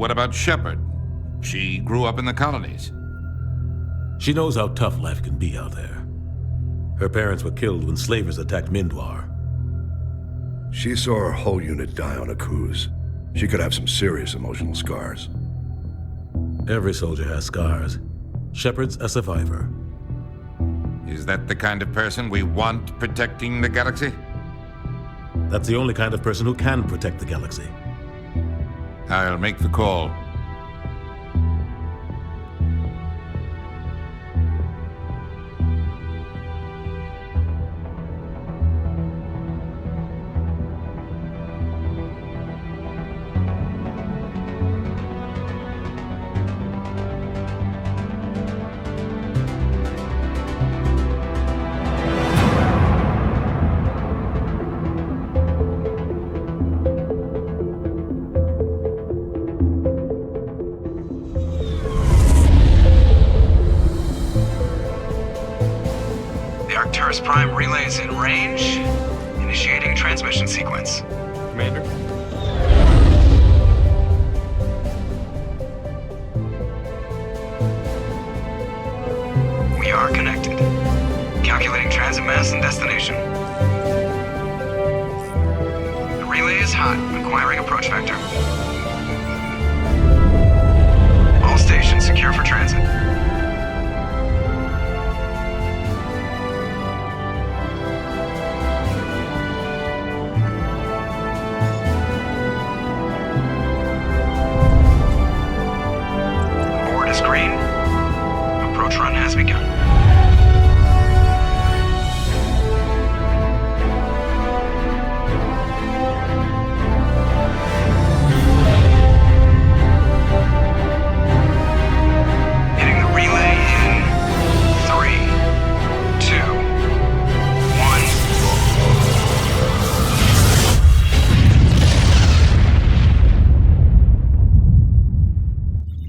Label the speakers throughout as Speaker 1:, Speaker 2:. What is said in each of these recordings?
Speaker 1: What about Shepard? She grew up in the colonies.
Speaker 2: She knows how tough life can be out there. Her parents were killed when slavers attacked Mindwar.
Speaker 3: She saw her whole unit die on a cruise. She could have some serious emotional scars.
Speaker 2: Every soldier has scars. Shepard's a survivor.
Speaker 1: Is that the kind of person we want protecting the galaxy?
Speaker 2: That's the only kind of person who can protect the galaxy.
Speaker 1: I'll make the call.
Speaker 4: Prime relays in range. Initiating transmission sequence.
Speaker 5: Commander?
Speaker 4: We are connected. Calculating transit mass and destination. The relay is hot. Acquiring approach vector. All stations secure for transit.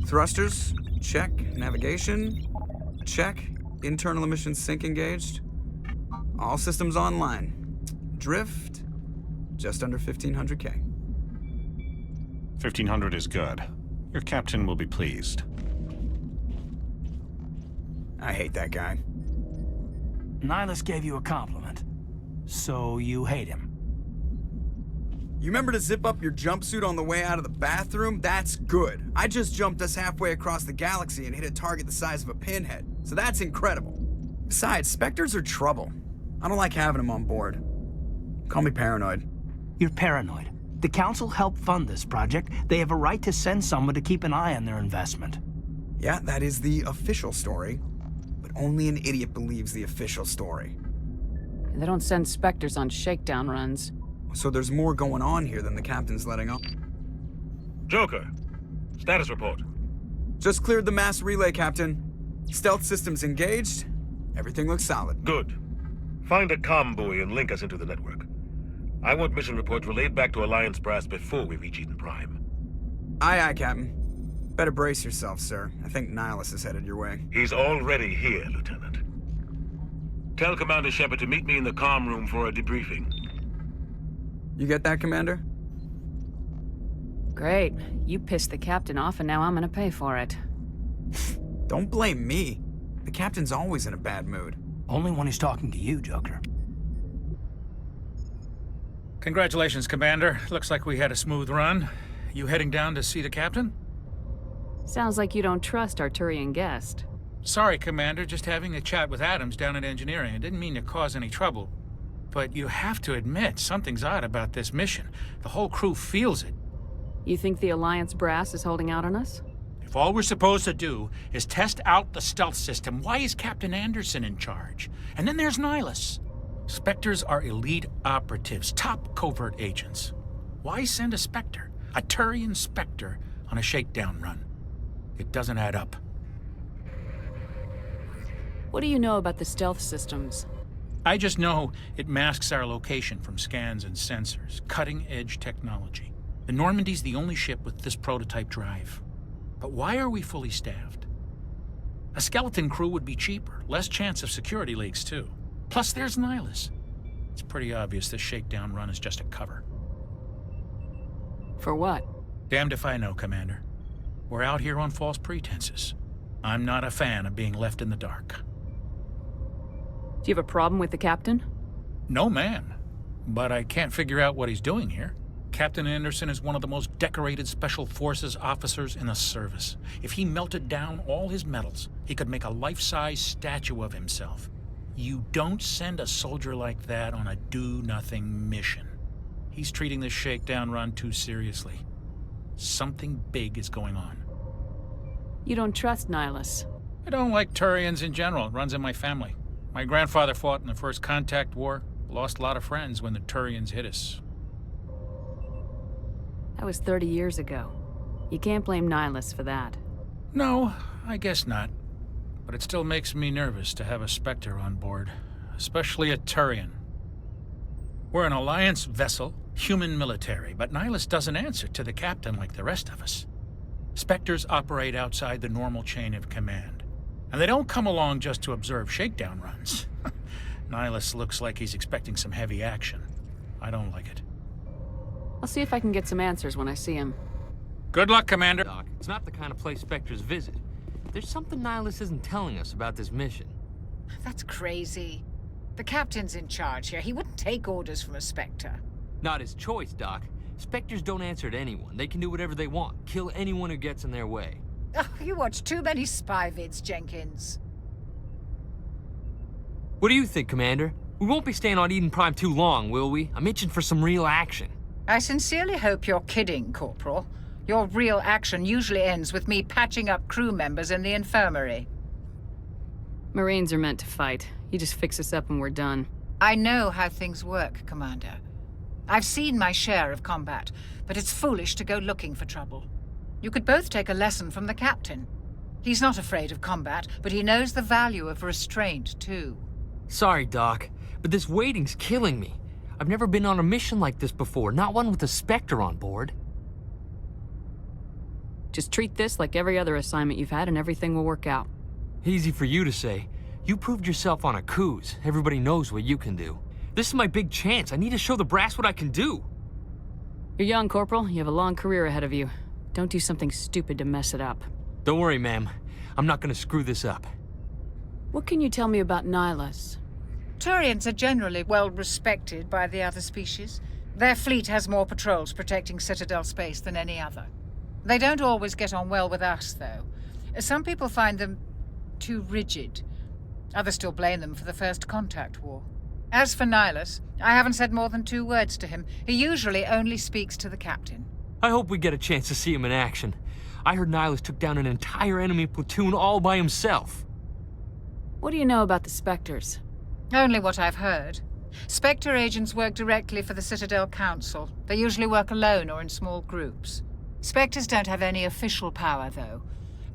Speaker 4: Thrusters, check. Navigation, check. Internal emissions sync engaged. All systems online. Drift, just under 1,500K.
Speaker 5: 1,500 is good. Your captain will be pleased.
Speaker 4: I hate that guy.
Speaker 6: Nihlus gave you a compliment. So you hate him.
Speaker 4: You remember to zip up your jumpsuit on the way out of the bathroom? That's good. I just jumped us halfway across the galaxy and hit a target the size of a pinhead. So that's incredible. Besides, Spectres are trouble. I don't like having them on board. Call me paranoid.
Speaker 6: You're paranoid. The Council helped fund this project. They have a right to send someone to keep an eye on their investment.
Speaker 4: Yeah, that is the official story. But only an idiot believes the official story.
Speaker 7: They don't send Spectres on shakedown runs.
Speaker 4: So there's more going on here than the captain's letting on.
Speaker 8: Joker, status report.
Speaker 4: Just cleared the mass relay, Captain. Stealth systems engaged. Everything looks solid.
Speaker 8: Good. Find a comm buoy and link us into the network. I want mission reports relayed back to Alliance brass before we reach Eden Prime.
Speaker 4: Aye, aye, Captain. Better brace yourself, sir. I think Nihlus is headed your way.
Speaker 8: He's already here, Lieutenant. Tell Commander Shepard to meet me in the comm room for a debriefing.
Speaker 4: You get that, Commander?
Speaker 7: Great. You pissed the captain off and now I'm gonna pay for it.
Speaker 4: Don't blame me. The captain's always in a bad mood.
Speaker 6: Only when he's talking to you, Joker.
Speaker 9: Congratulations, Commander. Looks like we had a smooth run. You heading down to see the captain?
Speaker 7: Sounds like you don't trust our turian guest.
Speaker 9: Sorry, Commander. Just having a chat with Adams down at engineering. I didn't mean to cause any trouble. But you have to admit, something's odd about this mission. The whole crew feels it.
Speaker 7: You think the Alliance brass is holding out on us?
Speaker 9: If all we're supposed to do is test out the stealth system, why is Captain Anderson in charge? And then there's Nihlus. Spectres are elite operatives, top covert agents. Why send a Spectre, a Turian Spectre, on a shakedown run? It doesn't add up.
Speaker 7: What do you know about the stealth systems?
Speaker 9: I just know it masks our location from scans and sensors. Cutting-edge technology. The Normandy's the only ship with this prototype drive. But why are we fully staffed? A skeleton crew would be cheaper, less chance of security leaks too. Plus there's Nihlus. It's pretty obvious this shakedown run is just a cover.
Speaker 7: For what?
Speaker 9: Damned if I know, Commander. We're out here on false pretenses. I'm not a fan of being left in the dark.
Speaker 7: Do you have a problem with the captain?
Speaker 9: No, man. But I can't figure out what he's doing here. Captain Anderson is one of the most decorated Special Forces officers in the service. If he melted down all his medals, he could make a life-size statue of himself. You don't send a soldier like that on a do-nothing mission. He's treating this shakedown run too seriously. Something big is going on.
Speaker 7: You don't trust Nihlus.
Speaker 9: I don't like Turians in general. It runs in my family. My grandfather fought in the First Contact War. Lost a lot of friends when the Turians hit us.
Speaker 7: That was 30 years ago. You can't blame Nihlus for that.
Speaker 9: No, I guess not. But it still makes me nervous to have a Spectre on board, especially a Turian. We're an Alliance vessel, human military, but Nihlus doesn't answer to the captain like the rest of us. Spectres operate outside the normal chain of command, and they don't come along just to observe shakedown runs. Nihlus looks like he's expecting some heavy action. I don't like it.
Speaker 7: I'll see if I can get some answers when I see him.
Speaker 9: Good luck, Commander.
Speaker 10: Doc, it's not the kind of place Spectres visit. There's something Nihlus isn't telling us about this mission.
Speaker 11: That's crazy. The captain's in charge here. He wouldn't take orders from a Spectre.
Speaker 10: Not his choice, Doc. Spectres don't answer to anyone. They can do whatever they want. Kill anyone who gets in their way.
Speaker 11: Oh, you watch too many spy vids, Jenkins.
Speaker 10: What do you think, Commander? We won't be staying on Eden Prime too long, will we? I'm itching for some real action.
Speaker 11: I sincerely hope you're kidding, Corporal. Your real action usually ends with me patching up crew members in the infirmary.
Speaker 7: Marines are meant to fight. You just fix us up and we're done.
Speaker 11: I know how things work, Commander. I've seen my share of combat, but it's foolish to go looking for trouble. You could both take a lesson from the captain. He's not afraid of combat, but he knows the value of restraint, too.
Speaker 10: Sorry, Doc, but this waiting's killing me. I've never been on a mission like this before, not one with a Spectre on board.
Speaker 7: Just treat this like every other assignment you've had and everything will work out.
Speaker 10: Easy for you to say. You proved yourself on a cruise. Everybody knows what you can do. This is my big chance. I need to show the brass what I can do.
Speaker 7: You're young, Corporal. You have a long career ahead of you. Don't do something stupid to mess it up.
Speaker 10: Don't worry, ma'am. I'm not gonna screw this up.
Speaker 7: What can you tell me about Nihlus?
Speaker 11: Turians are generally well respected by the other species. Their fleet has more patrols protecting Citadel space than any other. They don't always get on well with us, though. Some people find them too rigid. Others still blame them for the First Contact War. As for Nihlus, I haven't said more than 2 words to him. He usually only speaks to the captain.
Speaker 10: I hope we get a chance to see him in action. I heard Nihlus took down an entire enemy platoon all by himself.
Speaker 7: What do you know about the Spectres?
Speaker 11: Only what I've heard. Spectre agents work directly for the Citadel Council. They usually work alone or in small groups. Spectres don't have any official power, though.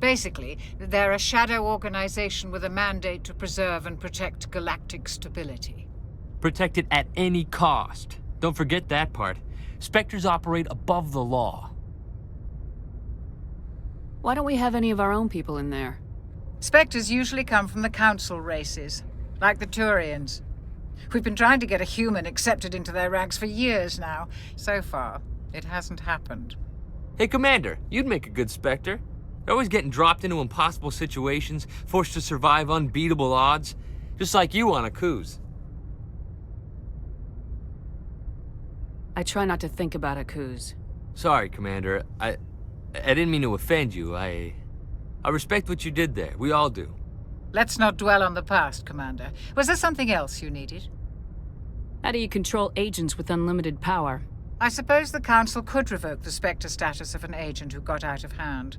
Speaker 11: Basically, they're a shadow organization with a mandate to preserve and protect galactic stability.
Speaker 10: Protect it at any cost. Don't forget that part. Spectres operate above the law.
Speaker 7: Why don't we have any of our own people in there?
Speaker 11: Spectres usually come from the Council races, like the Turians. We've been trying to get a human accepted into their ranks for years now. So far, it hasn't happened.
Speaker 10: Hey, Commander, you'd make a good Spectre. You're always getting dropped into impossible situations, forced to survive unbeatable odds, just like you on a cruise.
Speaker 7: I try not to think about Akuz.
Speaker 10: Sorry, Commander. I didn't mean to offend you. I respect what you did there. We all do.
Speaker 11: Let's not dwell on the past, Commander. Was there something else you needed?
Speaker 7: How do you control agents with unlimited power?
Speaker 11: I suppose the Council could revoke the Spectre status of an agent who got out of hand.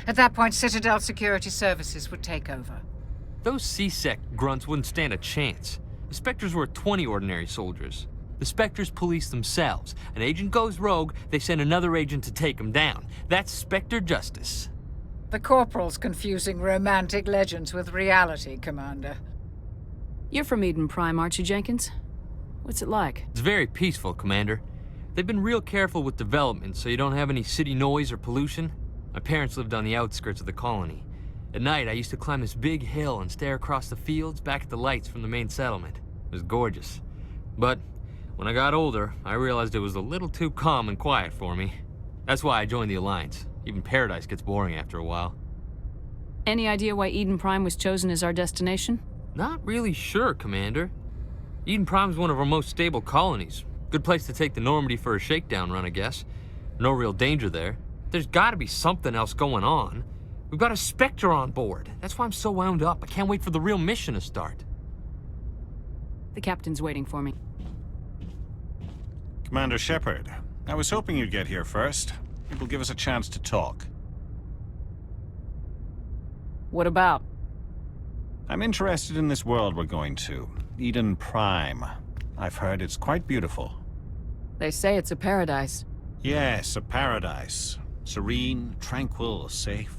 Speaker 11: At that point, Citadel Security Services would take over.
Speaker 10: Those C-Sec grunts wouldn't stand a chance. The Spectres were 20 ordinary soldiers. The Spectres police themselves. An agent goes rogue, they send another agent to take him down. That's Spectre justice.
Speaker 11: The Corporal's confusing romantic legends with reality, Commander.
Speaker 7: You're from Eden Prime, aren't you, Jenkins? What's it like?
Speaker 10: It's very peaceful, Commander. They've been real careful with development, so you don't have any city noise or pollution. My parents lived on the outskirts of the colony. At night, I used to climb this big hill and stare across the fields back at the lights from the main settlement. It was gorgeous. But when I got older, I realized it was a little too calm and quiet for me. That's why I joined the Alliance. Even Paradise gets boring after a while.
Speaker 7: Any idea why Eden Prime was chosen as our destination?
Speaker 10: Not really sure, Commander. Eden Prime's one of our most stable colonies. Good place to take the Normandy for a shakedown run, I guess. No real danger there. There's gotta be something else going on. We've got a Spectre on board. That's why I'm so wound up. I can't wait for the real mission to start.
Speaker 7: The captain's waiting for me.
Speaker 5: Commander Shepard, I was hoping you'd get here first. It will give us a chance to talk.
Speaker 7: What about?
Speaker 5: I'm interested in this world we're going to. Eden Prime. I've heard it's quite beautiful.
Speaker 7: They say it's a paradise.
Speaker 5: Yes, a paradise. Serene, tranquil, safe.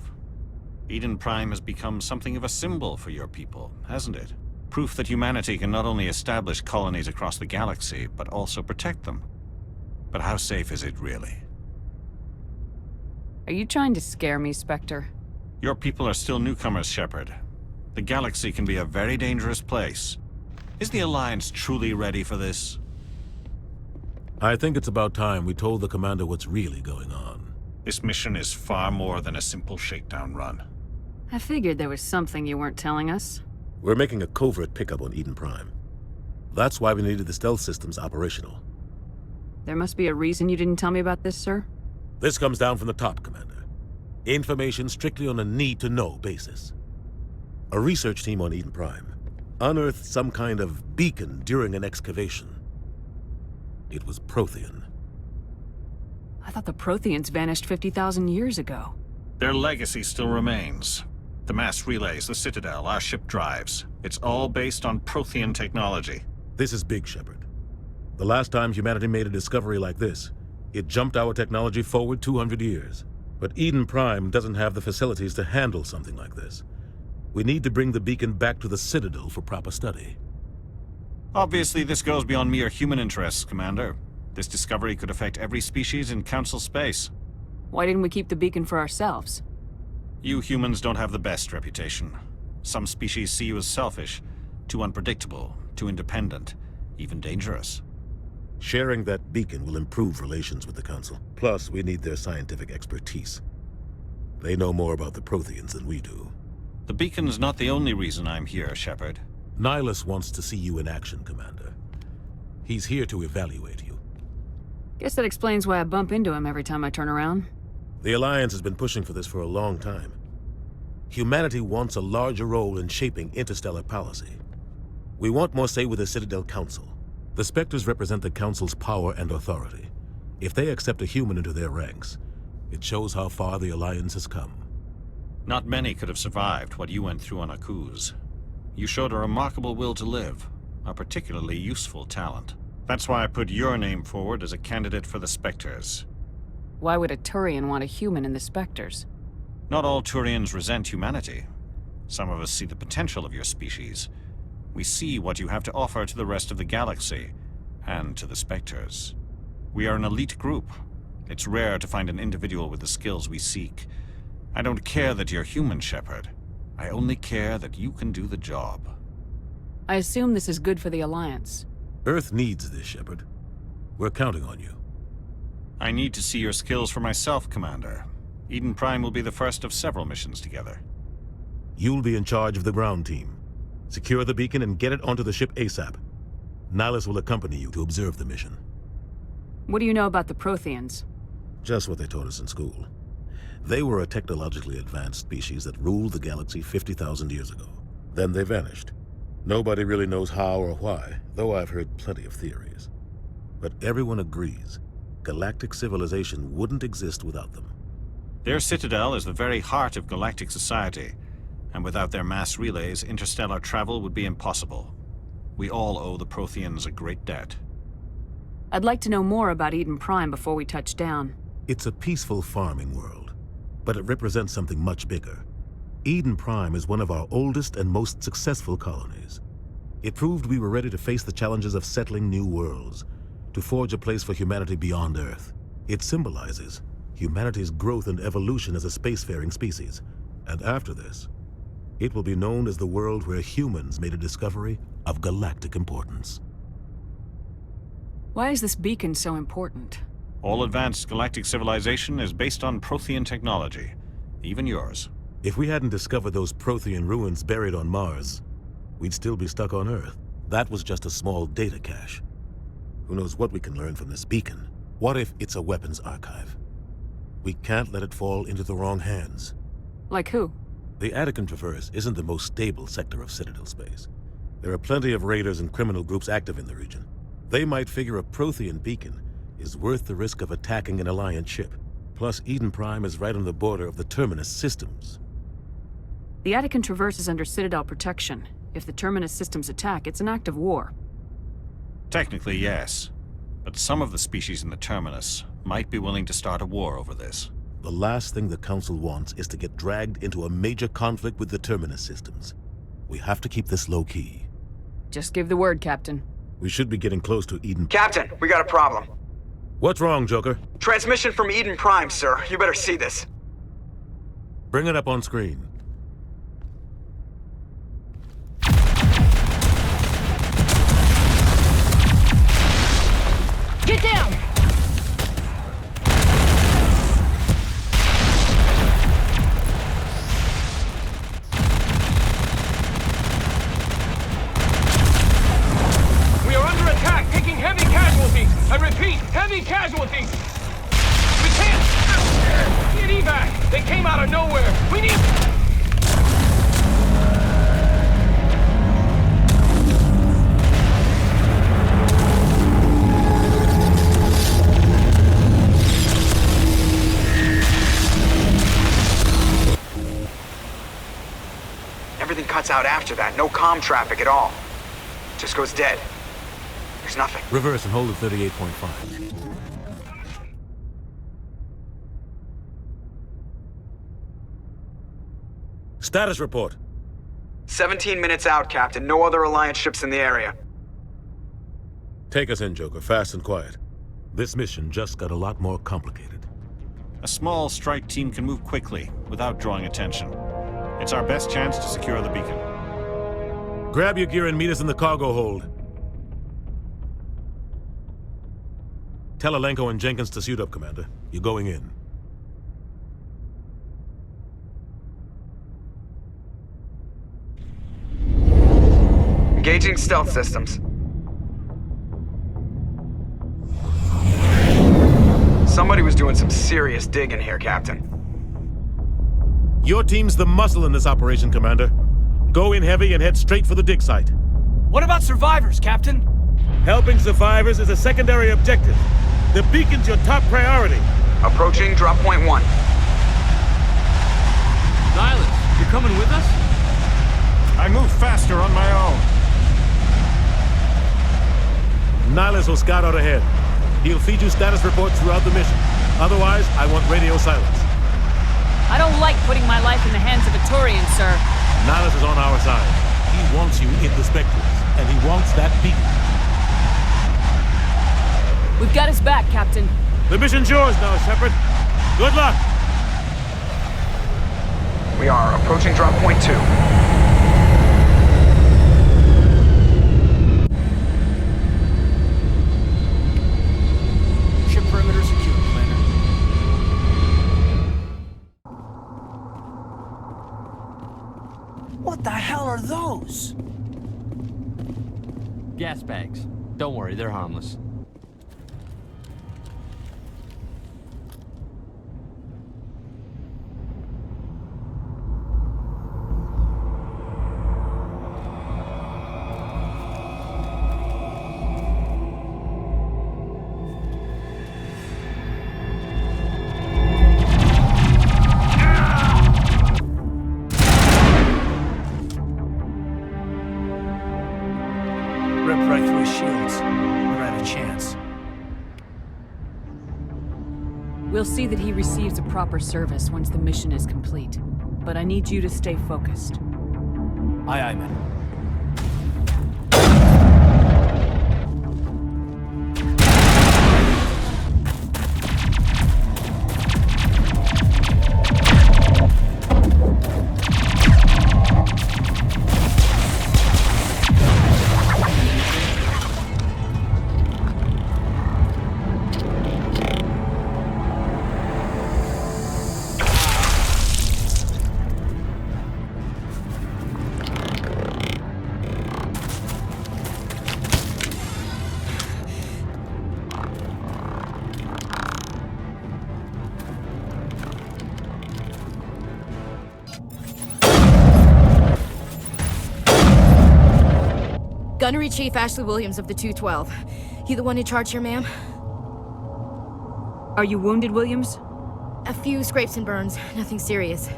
Speaker 5: Eden Prime has become something of a symbol for your people, hasn't it? Proof that humanity can not only establish colonies across the galaxy, but also protect them. But how safe is it really?
Speaker 7: Are you trying to scare me, Spectre?
Speaker 5: Your people are still newcomers, Shepard. The galaxy can be a very dangerous place. Is the Alliance truly ready for this?
Speaker 2: I think it's about time we told the Commander what's really going on.
Speaker 5: This mission is far more than a simple shakedown run.
Speaker 7: I figured there was something you weren't telling us.
Speaker 2: We're making a covert pickup on Eden Prime. That's why we needed the stealth systems operational.
Speaker 7: There must be a reason you didn't tell me about this, sir?
Speaker 2: This comes down from the top, Commander. Information strictly on a need-to-know basis. A research team on Eden Prime unearthed some kind of beacon during an excavation. It was Prothean.
Speaker 7: I thought the Protheans vanished 50,000 years ago.
Speaker 5: Their legacy still remains. The mass relays, the Citadel, our ship drives. It's all based on Prothean technology.
Speaker 2: This is big, Shepard. The last time humanity made a discovery like this, it jumped our technology forward 200 years. But Eden Prime doesn't have the facilities to handle something like this. We need to bring the beacon back to the Citadel for proper study.
Speaker 5: Obviously, this goes beyond mere human interests, Commander. This discovery could affect every species in Council space.
Speaker 7: Why didn't we keep the beacon for ourselves?
Speaker 5: You humans don't have the best reputation. Some species see you as selfish, too unpredictable, too independent, even dangerous.
Speaker 2: Sharing that beacon will improve relations with the Council. Plus, we need their scientific expertise. They know more about the Protheans than we do.
Speaker 5: The beacon's not the only reason I'm here, Shepard.
Speaker 2: Nihlus wants to see you in action, Commander. He's here to evaluate you.
Speaker 7: Guess that explains why I bump into him every time I turn around.
Speaker 2: The Alliance has been pushing for this for a long time. Humanity wants a larger role in shaping interstellar policy. We want more say with the Citadel Council. The Spectres represent the Council's power and authority. If they accept a human into their ranks, it shows how far the Alliance has come.
Speaker 5: Not many could have survived what you went through on Akuz. You showed a remarkable will to live, a particularly useful talent. That's why I put your name forward as a candidate for the Spectres.
Speaker 7: Why would a Turian want a human in the Spectres?
Speaker 5: Not all Turians resent humanity. Some of us see the potential of your species. We see what you have to offer to the rest of the galaxy, and to the Spectres. We are an elite group. It's rare to find an individual with the skills we seek. I don't care that you're human, Shepard. I only care that you can do the job.
Speaker 7: I assume this is good for the Alliance.
Speaker 2: Earth needs this, Shepard. We're counting on you.
Speaker 5: I need to see your skills for myself, Commander. Eden Prime will be the first of several missions together.
Speaker 2: You'll be in charge of the ground team. Secure the beacon and get it onto the ship ASAP. Nihlus will accompany you to observe the mission.
Speaker 7: What do you know about the Protheans?
Speaker 2: Just what they taught us in school. They were a technologically advanced species that ruled the galaxy 50,000 years ago. Then they vanished. Nobody really knows how or why, though I've heard plenty of theories. But everyone agrees, galactic civilization wouldn't exist without them.
Speaker 5: Their citadel is the very heart of galactic society, and without their mass relays, interstellar travel would be impossible. We all owe the Protheans a great debt.
Speaker 7: I'd like to know more about Eden Prime before we touch down.
Speaker 2: It's a peaceful farming world, but it represents something much bigger. Eden Prime is one of our oldest and most successful colonies. It proved we were ready to face the challenges of settling new worlds, to forge a place for humanity beyond Earth. It symbolizes humanity's growth and evolution as a spacefaring species. And after this, it will be known as the world where humans made a discovery of galactic importance.
Speaker 7: Why is this beacon so important?
Speaker 5: All advanced galactic civilization is based on Prothean technology, even yours.
Speaker 2: If we hadn't discovered those Prothean ruins buried on Mars, we'd still be stuck on Earth. That was just a small data cache. Who knows what we can learn from this beacon? What if it's a weapons archive? We can't let it fall into the wrong hands.
Speaker 7: Like who?
Speaker 2: The Attican Traverse isn't the most stable sector of Citadel space. There are plenty of raiders and criminal groups active in the region. They might figure a Prothean beacon is worth the risk of attacking an Alliance ship. Plus, Eden Prime is right on the border of the Terminus systems.
Speaker 7: The Attican Traverse is under Citadel protection. If the Terminus systems attack, it's an act of war.
Speaker 5: Technically, yes. But some of the species in the Terminus might be willing to start a war over this.
Speaker 2: The last thing the Council wants is to get dragged into a major conflict with the Terminus systems. We have to keep this low-key.
Speaker 7: Just give the word, Captain.
Speaker 2: We should be getting close to Eden.
Speaker 4: Captain, we got a problem.
Speaker 2: What's wrong, Joker?
Speaker 4: Transmission from Eden Prime, sir. You better see this.
Speaker 2: Bring it up on screen.
Speaker 12: Get down!
Speaker 13: We are under attack, taking heavy casualties. I repeat, heavy casualties. We can't get evac. They came out of nowhere. We need...
Speaker 4: Everything cuts out after that. No comm traffic at all. Just goes dead. There's nothing.
Speaker 2: Reverse and hold at 38.5. Status report.
Speaker 4: 17 minutes out, Captain. No other Alliance ships in the area.
Speaker 2: Take us in, Joker, fast and quiet. This mission just got a lot more complicated.
Speaker 5: A small strike team can move quickly, without drawing attention. It's our best chance to secure the beacon.
Speaker 2: Grab your gear and meet us in the cargo hold. Tell Alenko and Jenkins to suit up, Commander. You're going in.
Speaker 4: Engaging stealth systems. Somebody was doing some serious digging here, Captain.
Speaker 2: Your team's the muscle in this operation, Commander. Go in heavy and head straight for the dig site.
Speaker 6: What about survivors, Captain?
Speaker 2: Helping survivors is a secondary objective. The beacon's your top priority.
Speaker 4: Approaching drop point 1.
Speaker 10: Nihlus, you're coming with us?
Speaker 5: I move faster on my own.
Speaker 2: Nihlus will scout out ahead. He'll feed you status reports throughout the mission. Otherwise, I want radio silence.
Speaker 7: I don't like putting my life in the hands of a turian, sir.
Speaker 2: Nihlus is on our side. He wants you in the Spectres, and he wants that beacon.
Speaker 7: We've got his back, Captain.
Speaker 2: The mission's yours now, Shepard. Good luck!
Speaker 4: We are approaching drop point 2.
Speaker 6: Ship perimeter secure, Commander. What the hell are those?
Speaker 10: Gas bags. Don't worry, they're harmless.
Speaker 6: Rip right through his shields. We're at a chance.
Speaker 7: We'll see that he receives a proper service once the mission is complete. But I need you to stay focused.
Speaker 6: Aye, aye, man.
Speaker 12: Gunnery Chief Ashley Williams of the 212. You the one in charge here, ma'am?
Speaker 7: Are you wounded, Williams?
Speaker 12: A few scrapes and burns, nothing serious.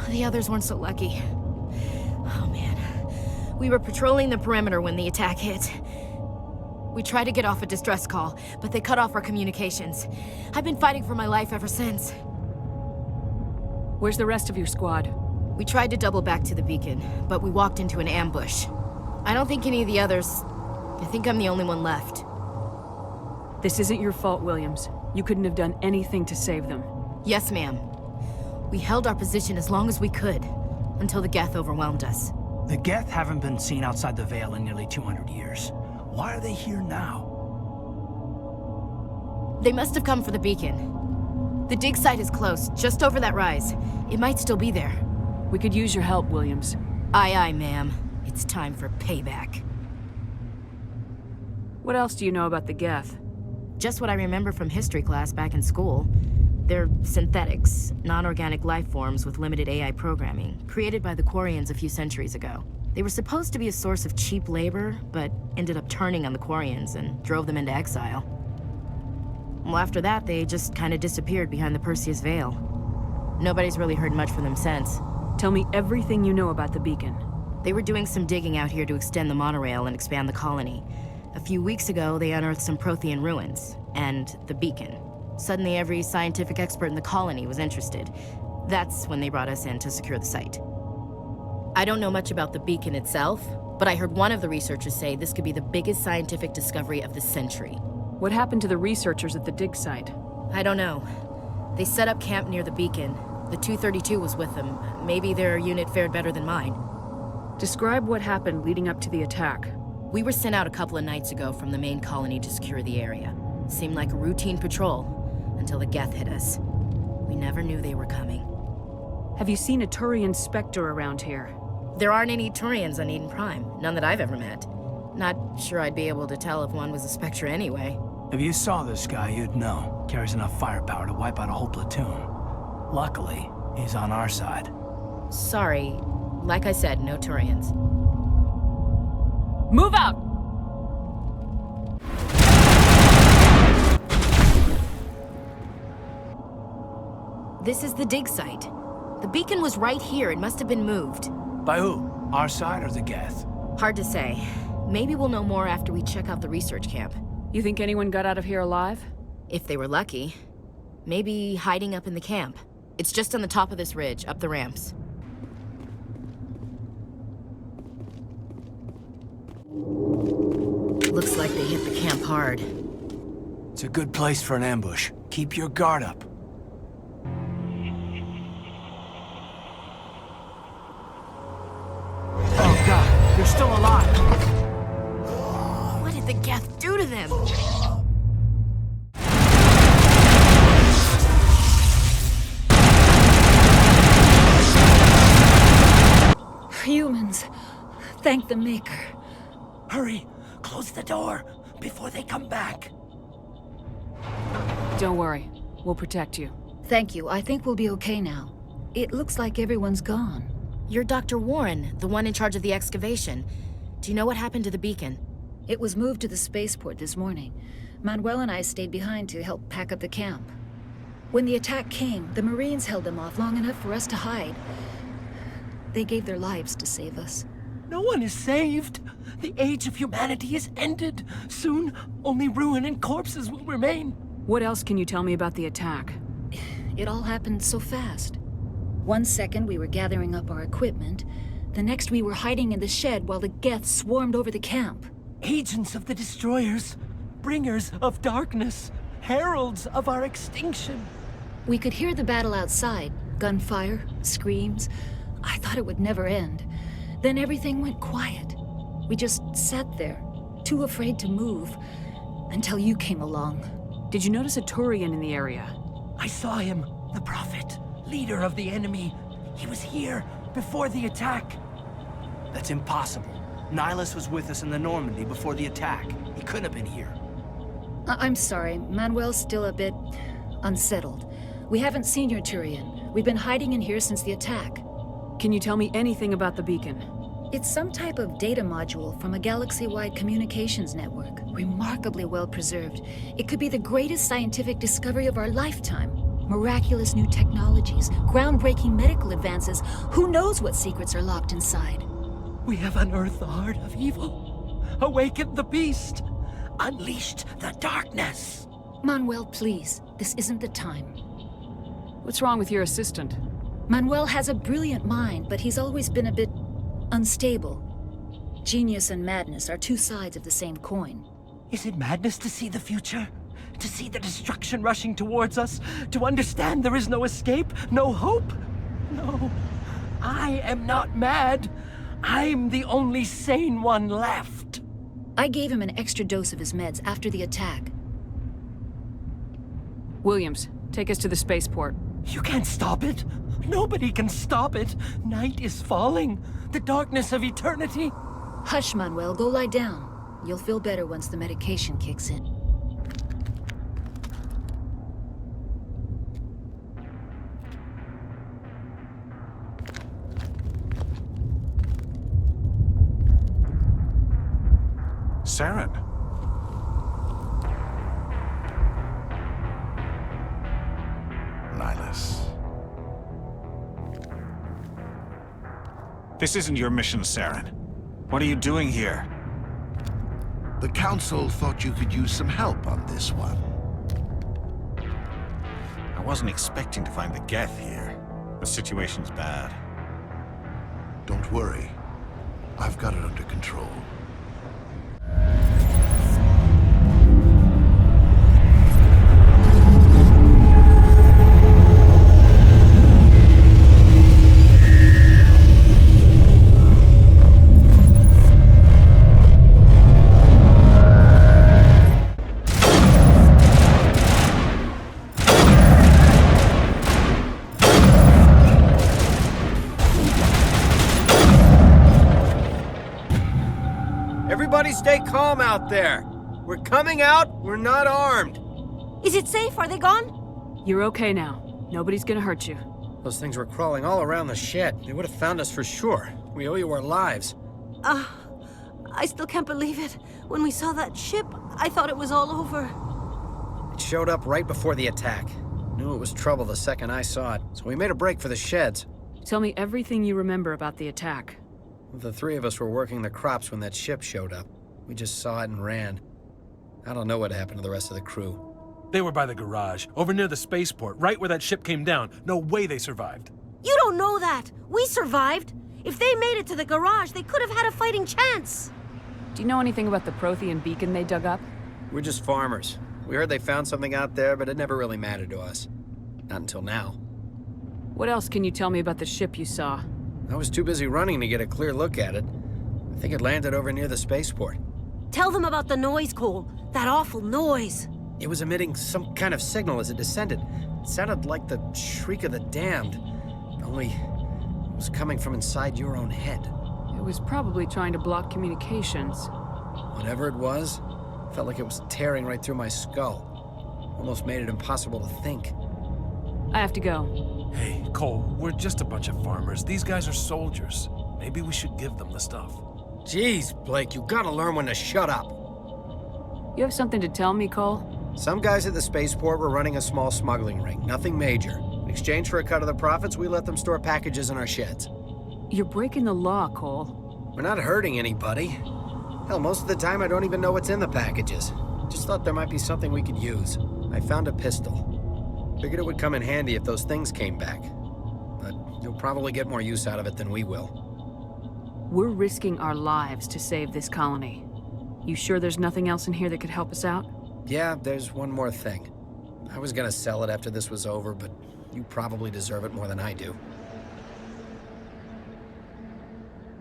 Speaker 12: The others weren't so lucky. Oh man. We were patrolling the perimeter when the attack hit. We tried to get off a distress call, but they cut off our communications. I've been fighting for my life ever since.
Speaker 7: Where's the rest of your squad?
Speaker 12: We tried to double back to the beacon, but we walked into an ambush. I don't think any of the others... I think I'm the only one left.
Speaker 7: This isn't your fault, Williams. You couldn't have done anything to save them.
Speaker 12: Yes, ma'am. We held our position as long as we could, until the Geth overwhelmed us.
Speaker 6: The Geth haven't been seen outside the Veil in nearly 200 years. Why are they here now?
Speaker 12: They must have come for the beacon. The dig site is close, just over that rise. It might still be there.
Speaker 7: We could use your help, Williams.
Speaker 12: Aye, aye, ma'am. It's time for payback.
Speaker 7: What else do you know about the Geth?
Speaker 12: Just what I remember from history class back in school. They're synthetics, non-organic life forms with limited AI programming, created by the Quarians a few centuries ago. They were supposed to be a source of cheap labor, but ended up turning on the Quarians and drove them into exile. Well, after that, they just kind of disappeared behind the Perseus Veil. Nobody's really heard much from them since.
Speaker 7: Tell me everything you know about the beacon.
Speaker 12: They were doing some digging out here to extend the monorail and expand the colony. A few weeks ago, they unearthed some Prothean ruins, and the beacon. Suddenly, every scientific expert in the colony was interested. That's when they brought us in to secure the site. I don't know much about the beacon itself, but I heard one of the researchers say this could be the biggest scientific discovery of the century.
Speaker 7: What happened to the researchers at the dig site?
Speaker 12: I don't know. They set up camp near the beacon. The 232 was with them. Maybe their unit fared better than mine.
Speaker 7: Describe what happened leading up to the attack.
Speaker 12: We were sent out a couple of nights ago from the main colony to secure the area. Seemed like a routine patrol, until the Geth hit us. We never knew they were coming.
Speaker 7: Have you seen a Turian Spectre around here?
Speaker 12: There aren't any Turians on Eden Prime. None that I've ever met. Not sure I'd be able to tell if one was a Spectre anyway.
Speaker 6: If you saw this guy, you'd know. Carries enough firepower to wipe out a whole platoon. Luckily, he's on our side.
Speaker 12: Sorry. Like I said, no Turians.
Speaker 7: Move out!
Speaker 12: This is the dig site. The beacon was right here. It must have been moved.
Speaker 6: By who? Our side or the Geth?
Speaker 12: Hard to say. Maybe we'll know more after we check out the research camp.
Speaker 7: You think anyone got out of here alive?
Speaker 12: If they were lucky. Maybe hiding up in the camp. It's just on the top of this ridge, up the ramps. Looks like they hit the camp hard.
Speaker 6: It's a good place for an ambush. Keep your guard up. Oh god, they're still alive!
Speaker 12: What did the Geth do to them?
Speaker 14: Humans, thank the Maker.
Speaker 6: Hurry! Close the door before they come back.
Speaker 7: Don't worry. We'll protect you.
Speaker 14: Thank you. I think we'll be okay now. It looks like everyone's gone.
Speaker 12: You're Dr. Warren, the one in charge of the excavation. Do you know what happened to the beacon?
Speaker 14: It was moved to the spaceport this morning. Manuel and I stayed behind to help pack up the camp. When the attack came, the Marines held them off long enough for us to hide. They gave their lives to save us.
Speaker 15: No one is saved. The age of humanity is ended. Soon, only ruin and corpses will remain.
Speaker 7: What else can you tell me about the attack?
Speaker 14: It all happened so fast. 1 second we were gathering up our equipment. The next we were hiding in the shed while the Geth swarmed over the camp.
Speaker 15: Agents of the destroyers, bringers of darkness, heralds of our extinction.
Speaker 14: We could hear the battle outside. Gunfire, screams. I thought it would never end. Then everything went quiet. We just sat there, too afraid to move, until you came along.
Speaker 7: Did you notice a Turian in the area?
Speaker 15: I saw him, the Prophet, leader of the enemy. He was here before the attack.
Speaker 6: That's impossible. Nihlus was with us in the Normandy before the attack. He couldn't have been here.
Speaker 14: I'm sorry. Manuel's still a bit unsettled. We haven't seen your Turian. We've been hiding in here since the attack.
Speaker 7: Can you tell me anything about the beacon?
Speaker 14: It's some type of data module from a galaxy-wide communications network, remarkably well preserved. It could be the greatest scientific discovery of our lifetime. Miraculous new technologies, groundbreaking medical advances. Who knows what secrets are locked inside?
Speaker 15: We have unearthed the heart of evil, awakened the beast, unleashed the darkness.
Speaker 14: Manuel, please. This isn't the time.
Speaker 7: What's wrong with your assistant?
Speaker 14: Manuel has a brilliant mind, but he's always been a bit unstable. Genius and madness are two sides of the same coin.
Speaker 15: Is it madness to see the future? To see the destruction rushing towards us? To understand there is no escape? No hope? No. I am not mad. I'm the only sane one left.
Speaker 14: I gave him an extra dose of his meds after the attack.
Speaker 7: Williams, take us to the spaceport.
Speaker 15: You can't stop it. Nobody can stop it. Night is falling. The darkness of eternity.
Speaker 14: Hush, Manuel. Go lie down. You'll feel better once the medication kicks in.
Speaker 5: Saren.
Speaker 16: Nihlus.
Speaker 5: This isn't your mission, Saren. What are you doing here?
Speaker 16: The Council thought you could use some help on this one.
Speaker 5: I wasn't expecting to find the Geth here. The situation's bad.
Speaker 16: Don't worry. I've got it under control.
Speaker 17: Everybody stay calm out there. We're coming out, we're not armed.
Speaker 18: Is it safe? Are they gone?
Speaker 7: You're okay now. Nobody's gonna hurt you.
Speaker 17: Those things were crawling all around the shed. They would have found us for sure. We owe you our lives.
Speaker 18: I still can't believe it. When we saw that ship, I thought it was all over.
Speaker 17: It showed up right before the attack. Knew it was trouble the second I saw it, so we made a break for the sheds.
Speaker 7: Tell me everything you remember about the attack.
Speaker 17: The three of us were working the crops when that ship showed up. We just saw it and ran. I don't know what happened to the rest of the crew.
Speaker 19: They were by the garage, over near the spaceport, right where that ship came down. No way they survived.
Speaker 18: You don't know that. We survived. If they made it to the garage, they could have had a fighting chance.
Speaker 7: Do you know anything about the Prothean beacon they dug up?
Speaker 17: We're just farmers. We heard they found something out there, but it never really mattered to us. Not until now.
Speaker 7: What else can you tell me about the ship you saw?
Speaker 17: I was too busy running to get a clear look at it. I think it landed over near the spaceport.
Speaker 18: Tell them about the noise, Cole. That awful noise.
Speaker 17: It was emitting some kind of signal as it descended. It sounded like the shriek of the damned. Only it was coming from inside your own head.
Speaker 7: It was probably trying to block communications.
Speaker 17: Whatever it was, felt like it was tearing right through my skull. Almost made it impossible to think.
Speaker 7: I have to go.
Speaker 19: Hey, Cole, we're just a bunch of farmers. These guys are soldiers. Maybe we should give them the stuff.
Speaker 17: Jeez, Blake, you gotta learn when to shut up.
Speaker 7: You have something to tell me, Cole?
Speaker 17: Some guys at the spaceport were running a small smuggling ring, nothing major. In exchange for a cut of the profits, we let them store packages in our sheds.
Speaker 7: You're breaking the law, Cole.
Speaker 17: We're not hurting anybody. Hell, most of the time I don't even know what's in the packages. Just thought there might be something we could use. I found a pistol. Figured it would come in handy if those things came back. But you'll probably get more use out of it than we will.
Speaker 7: We're risking our lives to save this colony. You sure there's nothing else in here that could help us out?
Speaker 17: Yeah, there's one more thing. I was gonna sell it after this was over, but you probably deserve it more than I do.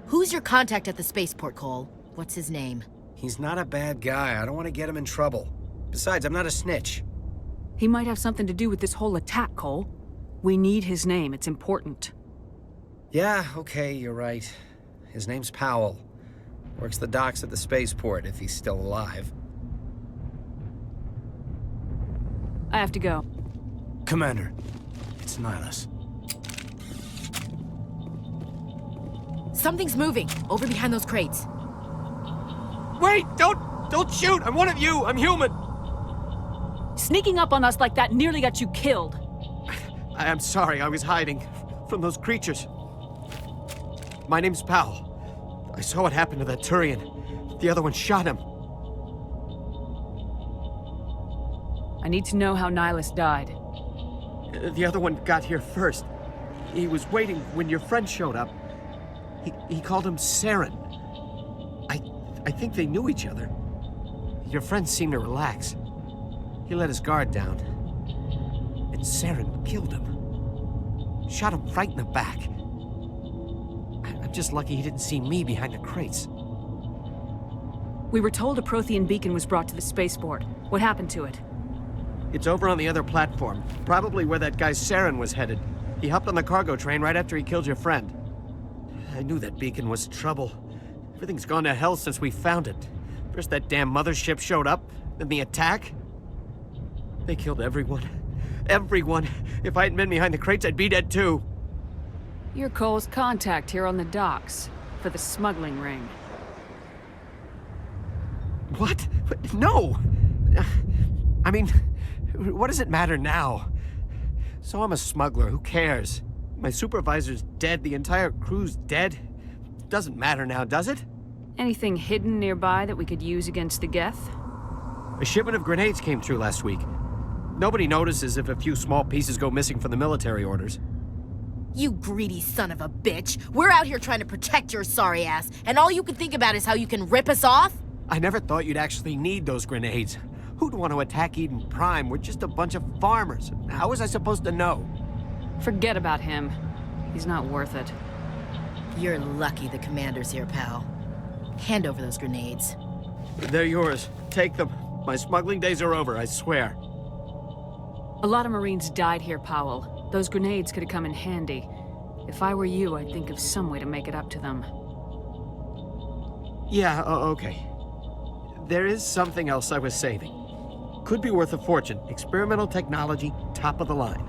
Speaker 12: Who's your contact at the spaceport, Cole? What's his name?
Speaker 17: He's not a bad guy. I don't want to get him in trouble. Besides, I'm not a snitch.
Speaker 7: He might have something to do with this whole attack, Cole. We need his name. It's important.
Speaker 17: Yeah, okay, you're right. His name's Powell. Works the docks at the spaceport, if he's still alive.
Speaker 7: I have to go.
Speaker 6: Commander, it's Nihlus.
Speaker 12: Something's moving, over behind those crates.
Speaker 15: Wait! Don't shoot! I'm one of you! I'm human!
Speaker 7: Sneaking up on us like that nearly got you killed.
Speaker 15: I'm sorry, I was hiding from those creatures. My name's Powell. I saw what happened to that Turian. The other one shot him.
Speaker 7: I need to know how Nihlus died.
Speaker 15: The other one got here first. He was waiting when your friend showed up. He called him Saren. I think they knew each other. Your friend seemed to relax. He let his guard down. And Saren killed him. Shot him right in the back. I'm just lucky he didn't see me behind the crates.
Speaker 7: We were told a Prothean beacon was brought to the spaceport. What happened to it?
Speaker 15: It's over on the other platform. Probably where that guy Saren was headed. He hopped on the cargo train right after he killed your friend. I knew that beacon was trouble. Everything's gone to hell since we found it. First that damn mothership showed up, then the attack. They killed everyone. Everyone. If I hadn't been behind the crates, I'd be dead too.
Speaker 7: You're Cole's contact here on the docks, for the smuggling ring.
Speaker 15: What? No! I mean, what does it matter now? So I'm a smuggler, who cares? My supervisor's dead, the entire crew's dead. Doesn't matter now, does it?
Speaker 7: Anything hidden nearby that we could use against the Geth?
Speaker 15: A shipment of grenades came through last week. Nobody notices if a few small pieces go missing from the military orders.
Speaker 12: You greedy son of a bitch! We're out here trying to protect your sorry ass, and all you can think about is how you can rip us off?
Speaker 15: I never thought you'd actually need those grenades. Who'd want to attack Eden Prime? We're just a bunch of farmers. How was I supposed to know?
Speaker 7: Forget about him. He's not worth it.
Speaker 12: You're lucky the commander's here, pal. Hand over those grenades.
Speaker 15: They're yours. Take them. My smuggling days are over, I swear.
Speaker 7: A lot of Marines died here, Powell. Those grenades could have come in handy. If I were you, I'd think of some way to make it up to them.
Speaker 15: Yeah, okay. There is something else I was saving. Could be worth a fortune. Experimental technology, top of the line.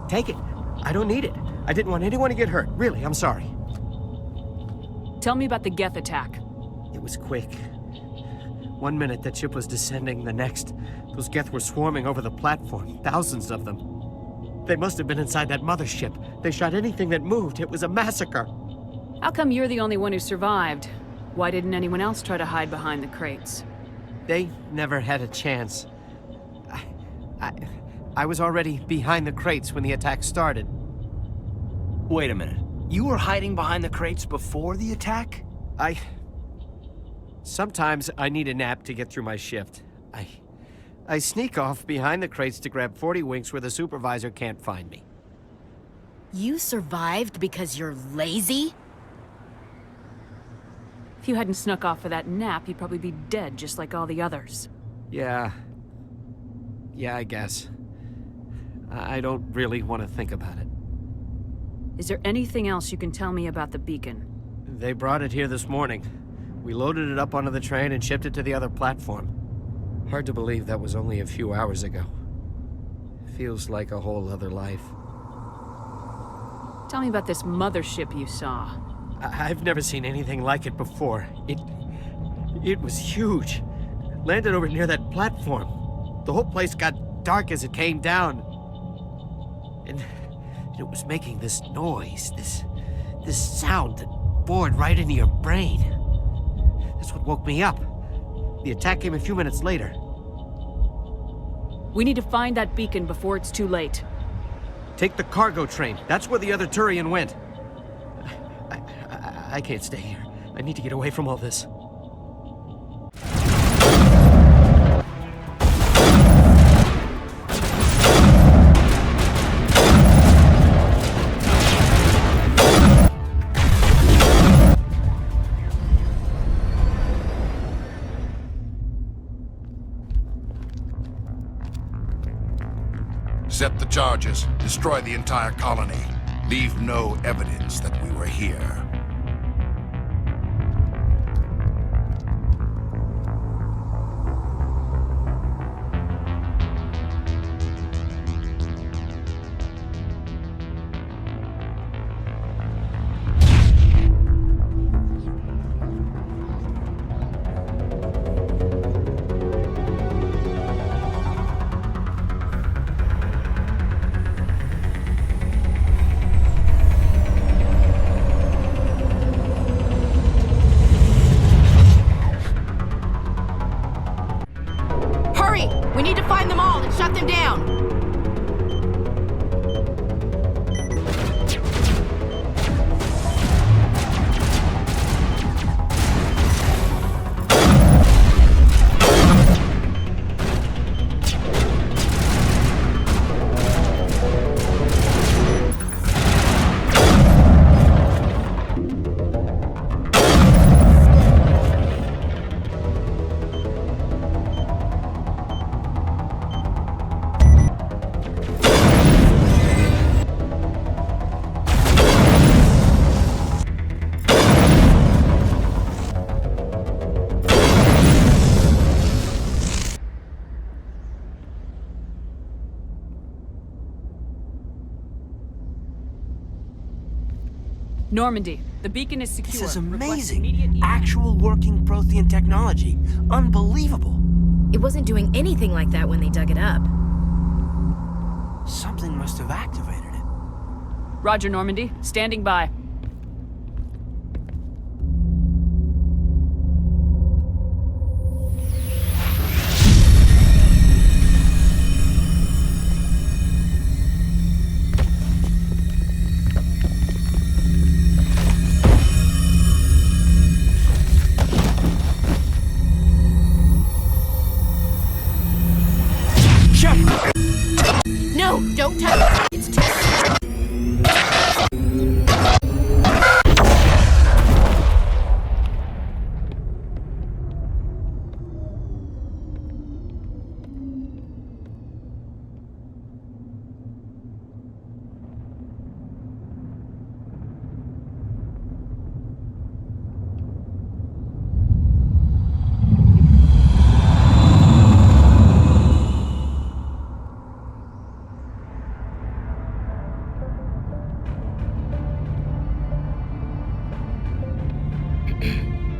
Speaker 15: Take it. I don't need it. I didn't want anyone to get hurt. Really, I'm sorry.
Speaker 7: Tell me about the Geth attack.
Speaker 15: It was quick. 1 minute that ship was descending, the next, those Geth were swarming over the platform. Thousands of them. They must have been inside that mothership. They shot anything that moved. It was a massacre.
Speaker 7: How come you're the only one who survived? Why didn't anyone else try to hide behind the crates?
Speaker 15: They never had a chance. I was already behind the crates when the attack started.
Speaker 6: Wait a minute. You were hiding behind the crates before the attack?
Speaker 15: Sometimes I need a nap to get through my shift. I sneak off behind the crates to grab 40 winks where the supervisor can't find me.
Speaker 12: You survived because you're lazy?
Speaker 7: If you hadn't snuck off for that nap, you'd probably be dead just like all the others.
Speaker 15: Yeah, I guess. I don't really want to think about it.
Speaker 7: Is there anything else you can tell me about the beacon?
Speaker 15: They brought it here this morning. We loaded it up onto the train and shipped it to the other platform. Hard to believe that was only a few hours ago. Feels like a whole other life.
Speaker 7: Tell me about this mothership you saw.
Speaker 15: I've never seen anything like it before. It was huge. Landed over near that platform. The whole place got dark as it came down. And it was making this noise, this sound that bored right into your brain. That's what woke me up. The attack came a few minutes later.
Speaker 7: We need to find that beacon before it's too late.
Speaker 15: Take the cargo train. That's where the other Turian went. I can't stay here. I need to get away from all this.
Speaker 16: Set the charges. Destroy the entire colony. Leave no evidence that we were here.
Speaker 7: Normandy, the beacon is secure.
Speaker 6: This is
Speaker 7: Request
Speaker 6: amazing.
Speaker 7: immediate
Speaker 6: Actual working Prothean technology. Unbelievable.
Speaker 12: It wasn't doing anything like that when they dug it up.
Speaker 6: Something must have activated it.
Speaker 7: Roger, Normandy. Standing by.
Speaker 12: No, don't touch it. It's too...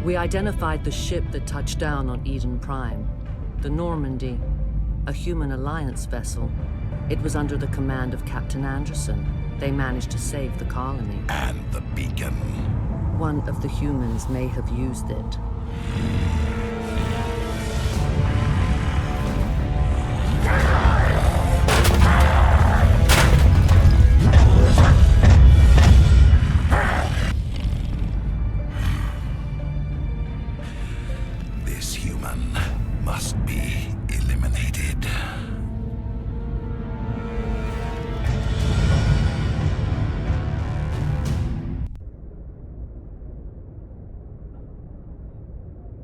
Speaker 20: We identified the ship that touched down on Eden Prime. The Normandy, a human alliance vessel. It was under the command of Captain Anderson. They managed to save the colony.
Speaker 16: And the beacon.
Speaker 20: One of the humans may have used it.
Speaker 16: This human must be eliminated.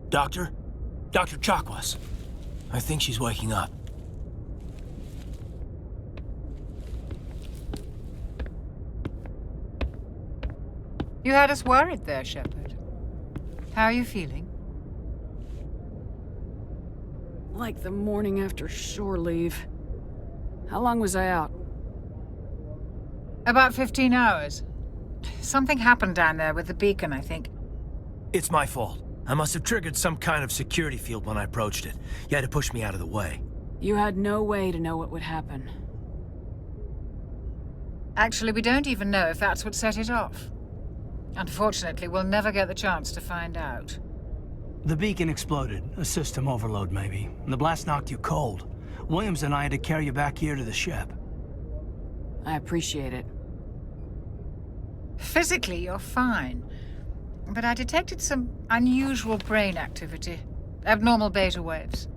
Speaker 6: Doctor? Dr. Chakwas. I think she's waking up.
Speaker 11: You had us worried there, Shepard. How are you feeling?
Speaker 7: Like the morning after shore leave. How long was I out?
Speaker 11: About 15 hours. Something happened down there with the beacon, I think.
Speaker 6: It's my fault. I must have triggered some kind of security field when I approached it. You had to push me out of the way.
Speaker 7: You had no way to know what would happen.
Speaker 11: Actually, we don't even know if that's what set it off. Unfortunately, we'll never get the chance to find out.
Speaker 6: The beacon exploded. A system overload, maybe. And the blast knocked you cold. Williams and I had to carry you back here to the ship.
Speaker 7: I appreciate it.
Speaker 11: Physically, you're fine. But I detected some unusual brain activity. Abnormal beta waves.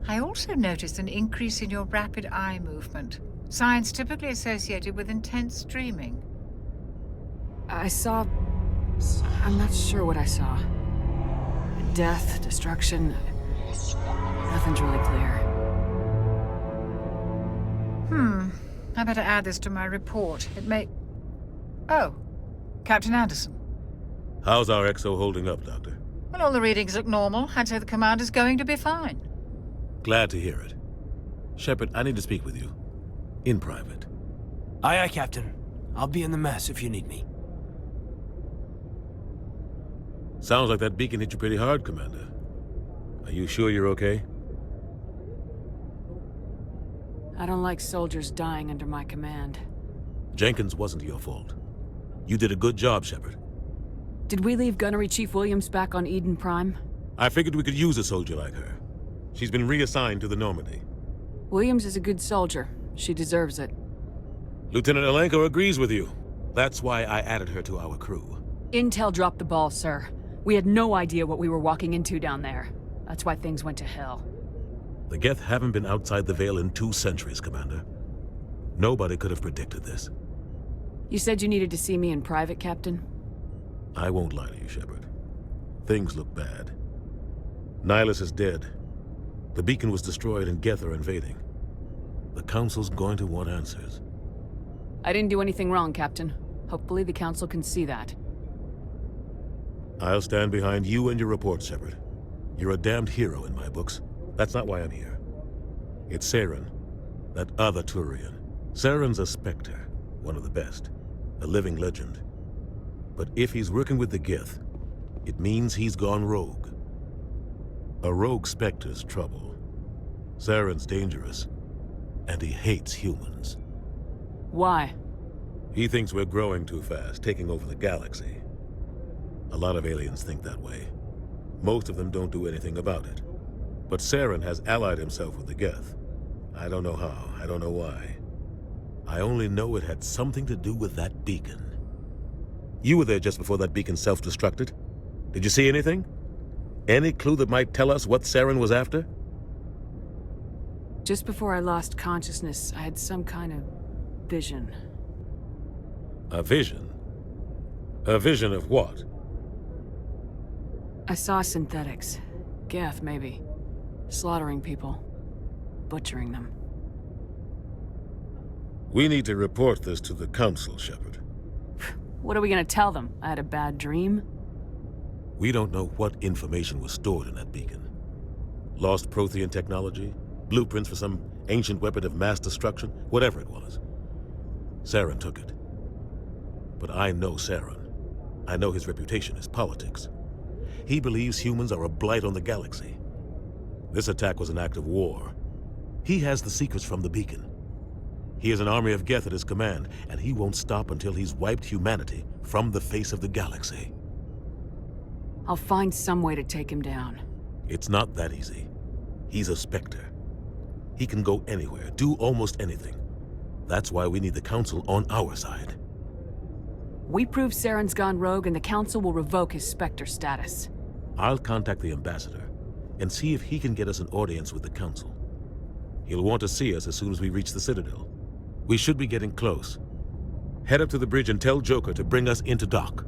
Speaker 11: I also noticed an increase in your rapid eye movement. Signs typically associated with intense dreaming.
Speaker 7: I saw... I'm not sure what I saw. Death, destruction... Nothing's really clear.
Speaker 11: I better add this to my report. It may... Oh, Captain Anderson.
Speaker 2: How's our XO holding up, Doctor?
Speaker 11: Well, all the readings look normal. I'd say the commander's going to be fine.
Speaker 2: Glad to hear it. Shepard, I need to speak with you. In private.
Speaker 6: Aye, aye, Captain. I'll be in the mess if you need me.
Speaker 2: Sounds like that beacon hit you pretty hard, Commander. Are you sure you're okay?
Speaker 7: I don't like soldiers dying under my command.
Speaker 2: Jenkins wasn't your fault. You did a good job, Shepard.
Speaker 7: Did we leave Gunnery Chief Williams back on Eden Prime?
Speaker 2: I figured we could use a soldier like her. She's been reassigned to the Normandy.
Speaker 7: Williams is a good soldier. She deserves it.
Speaker 2: Lieutenant Alenko agrees with you. That's why I added her to our crew.
Speaker 7: Intel dropped the ball, sir. We had no idea what we were walking into down there. That's why things went to hell.
Speaker 2: The Geth haven't been outside the Veil in 2 centuries, Commander. Nobody could have predicted this.
Speaker 7: You said you needed to see me in private, Captain?
Speaker 2: I won't lie to you, Shepard. Things look bad. Nihlus is dead. The beacon was destroyed and Geth are invading. The Council's going to want answers.
Speaker 7: I didn't do anything wrong, Captain. Hopefully the Council can see that.
Speaker 2: I'll stand behind you and your report, Shepard. You're a damned hero in my books. That's not why I'm here. It's Saren, that other Turian. Saren's a Spectre, one of the best. A living legend. But if he's working with the Gith, it means he's gone rogue. A rogue Spectre's trouble. Saren's dangerous, and he hates humans.
Speaker 7: Why?
Speaker 2: He thinks we're growing too fast, taking over the galaxy. A lot of aliens think that way. Most of them don't do anything about it. But Saren has allied himself with the Geth. I don't know how, I don't know why. I only know it had something to do with that beacon. You were there just before that beacon self-destructed. Did you see anything? Any clue that might tell us what Saren was after?
Speaker 7: Just before I lost consciousness, I had some kind of vision.
Speaker 2: A vision? A vision of what?
Speaker 7: I saw synthetics. Geth, maybe. Slaughtering people. Butchering them.
Speaker 2: We need to report this to the Council, Shepard.
Speaker 7: What are we gonna tell them? I had a bad dream?
Speaker 2: We don't know what information was stored in that beacon. Lost Prothean technology? Blueprints for some ancient weapon of mass destruction? Whatever it was. Saren took it. But I know Saren. I know his reputation is politics. He believes humans are a blight on the galaxy. This attack was an act of war. He has the secrets from the beacon. He has an army of Geth at his command, and he won't stop until he's wiped humanity from the face of the galaxy.
Speaker 7: I'll find some way to take him down.
Speaker 2: It's not that easy. He's a Spectre. He can go anywhere, do almost anything. That's why we need the Council on our side.
Speaker 7: We prove Saren's gone rogue and the Council will revoke his Spectre status.
Speaker 2: I'll contact the Ambassador and see if he can get us an audience with the Council. He'll want to see us as soon as we reach the Citadel. We should be getting close. Head up to the bridge and tell Joker to bring us into dock.